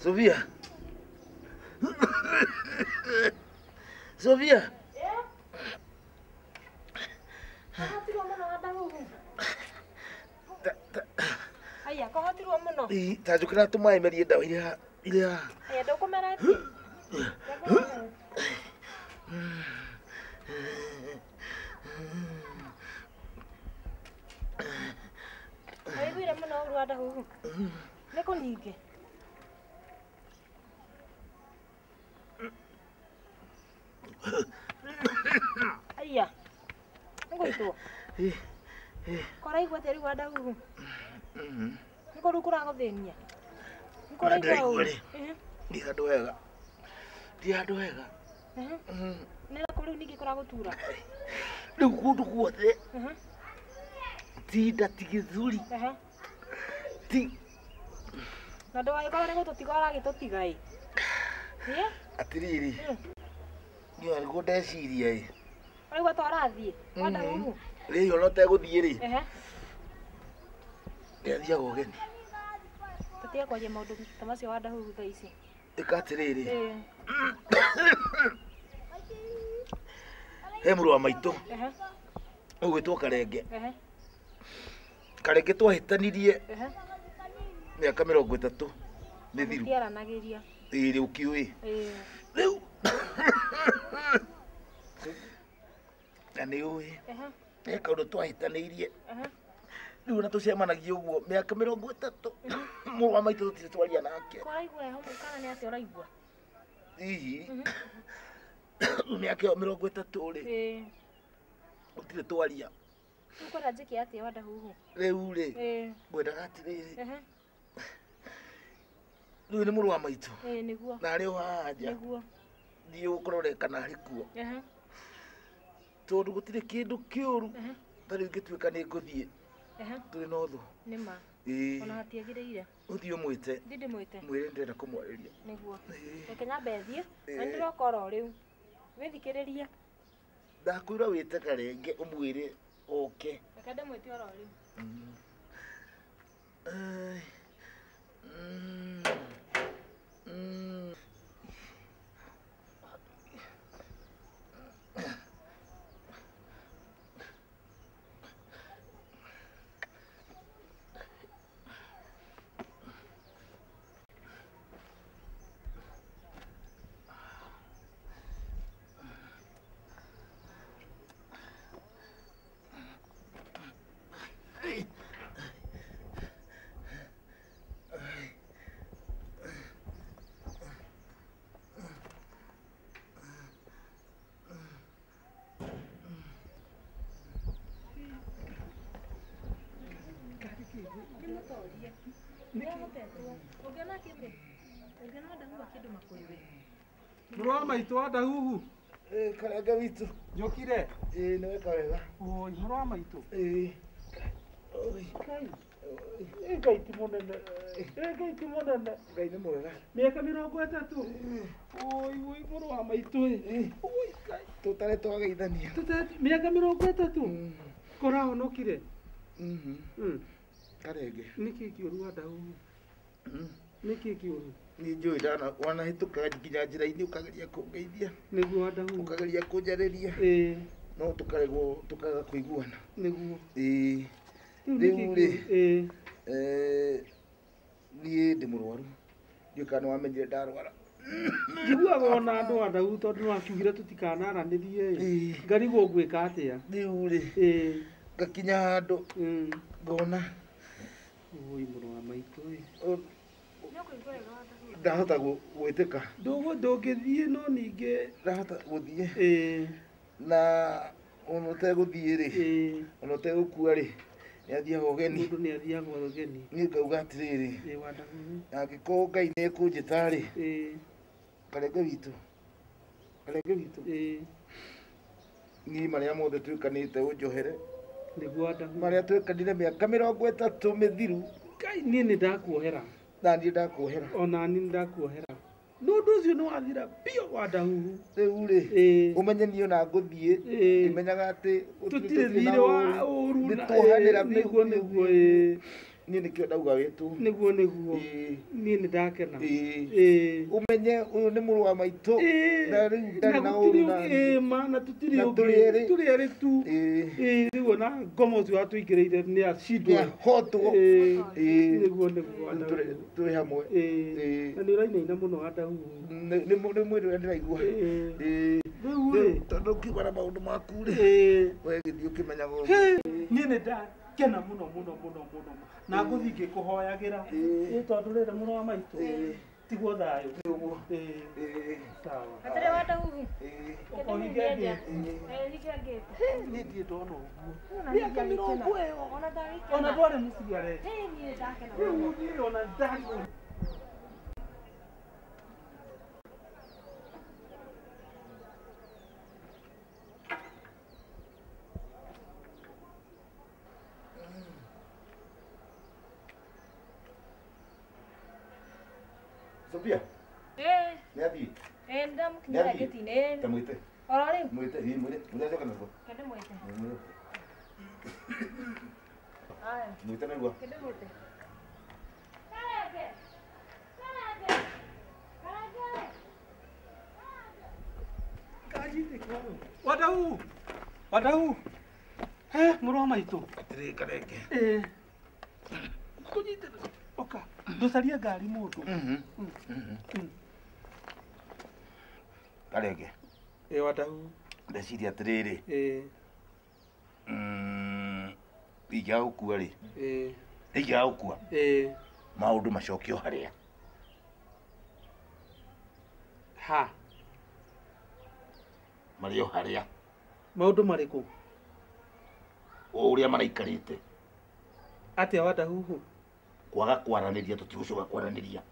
Sofia. Sofia. Aya, ko hatiru muno. Tajukira tumai meri dawa ira. Aya, ndoko merati. Ai gwira muno Wandahuhu. Neko ninge. Aya. Ngoito. Kora igwa teri Wandahuhu. Niko rukura ngothenia. Niko igwa. Ndi andu wega. Ndi andu wega. Nera kuri ningi kora gutura. Riu kundu guothe. Tinda tigithuri. Ti. Na ndo ai kora gututiga gitutiga i. Atiriri. Ni ari gudeciria i. Ai gwa twarathie. Wandahuhu. Riu no teguthie ri. Ndia gogeni. Tutia kwaje maundu tamacio Wandahuhu tha ici. Ikatiriri. He muru wa maitu. Ugwitwo Karenge. Karenge twahitanirie. Miaka 30 mithiru. Tiaranagiria. Riu kiui. Riu. Ani ui. Kaundu twahitanirie. Riu na tucemanagia uguo miaka 30. Muru wa maitu tutitwaria nake. Kora igwa ho mukana ni ati uraigwa. Hihi. Miaka 30 ri. Utire twaria. Ukora njiki ati Wandahuhu. Riu ri. Ngwendaga atiriri. Riu ni muru wa maitu. Niguo. Na ri haja. Niguo. Thii ukurore kana ari kuo. Tondu gutire kindu kiuru. Tari ngituika ni nguthie. Turi no thu. Nima. Ona hatiagireire. Uthio mwite. Ndinde mwite. Mwire ndenda kumwariria. Niguo. Ekenya bethie. Ani rokoro riu. Withikiriria. Ndakwira wite Karenge umwire oke. Ekade mwite oro riu. Muru wa maitu Wandahuhu. Karenge witu. Njokire. Ni weka wega. Oi, muru wa maitu. Oi. Ngai ti munene. Ngai ni mwega. Miaka 30. Oi, muru wa maitu. Oi, Ngai. Tutare twageithania. Miaka 30. Kora honokire. Karenge. Niki kiuru Wandahuhu. Niki kiuru. Ni njui ndana wanahituka nginya njira-ini ukageria kungeithia. Niguo Wandahuhu. Ukageria kunjariria. No tukaregwo tukaga kuiguana. Niguo. Riu ri. Ni ndi murwaru. Ndiukana wamenyire ndarwara. Njiguaga ona andu Wandahuhu tondu no akiugire tutikanaranirie. Ngarigwo ngwika atia. Riu ri. Ngakinya handu. Ngona. Oi, muru wa maitu. Ndahota gwitika. Ndungithie no ningi Ndahota guthie. Na ono teguthie ri. Ono tegukua ri. Ni athiaga ugeni. Mundu ni athiaga ugeni. Ni ngauga atiriri. Wandahuhu. Angiko Ngai ni kunjita ri. Karenge witu. Karenge witu. Ni maria mothe twikanite unjohere. Niguo Wandahuhu. Maria twikanire miaka 30 mithiru. Ngai ni ndakuohera. Na ni ndakuohera. Ona ni ndakuohera. no ũndũ ũcio nĩ wathira biũ Wandahuhu. Rĩu rĩ, ũmenye niĩ ona ngũthiĩ ngĩmenyaga atĩ tũtirĩ thirĩ wa ũru nĩtwohanĩra nĩguo nĩguo niĩ nĩkĩo ndauga wĩtu nĩguo nĩguo niĩ nĩ ndakena ũmenye ũyũ nĩ mũrũ wa maitũ na rĩu ndarĩ na ũru na tũtirĩ ũngĩ tũrĩ erĩ tu rĩu ona ngoma ũcio watũingĩrĩire nĩ acindwo nĩahotwo nĩguo nĩguo tũrĩ hamwe na nĩ ũrainaina mũno Wandahuhu nĩ mwĩrĩ ũrĩa ndĩraigua rĩu tondũ ũkiuga na maũndũ maku rĩ we gĩthiĩ ũkĩmenyaga niĩ nĩ ndakena mũno mũno mũno mũno na ngũthiĩ ngĩkũhoyagĩra tondũ rĩrĩ mũrũ wa maitũ tiguo thayũ sawa Atĩrĩ Wandahuhu ũkohinge ngĩti niĩ ndiĩ ndona ũguo mĩaka 20 ĩyo ona ndwarĩ mũciare rĩu niĩ ona ndarĩ Sophia. Nĩ athiĩ? Ndamũkinyĩra gĩtĩ-inĩ. Ta mwĩte. Oro rĩu? Mwĩte, mwĩte acoka naguo. Kende mwĩte. Mwĩte naguo. Kende mwĩte. Wandahuhu. Wandahuhu. Mũrũ wa maitũ. Atĩrĩ karenge. Tũnyitĩre. Oka. Ndũcarie ngari mũndũ. Karenge. Wandahuhu. Ndeciria atĩrĩrĩ. Ingĩaga gũkua rĩ. Ingĩaga gũkua. Maũndũ macokio harĩa. Ha. Marĩ o harĩa. Maũndũ marĩkũ? O ũrĩa maraikarĩte. Atĩa Wandahuhu? Kwaga kwaranĩria tũtigũcoka kwaranĩria.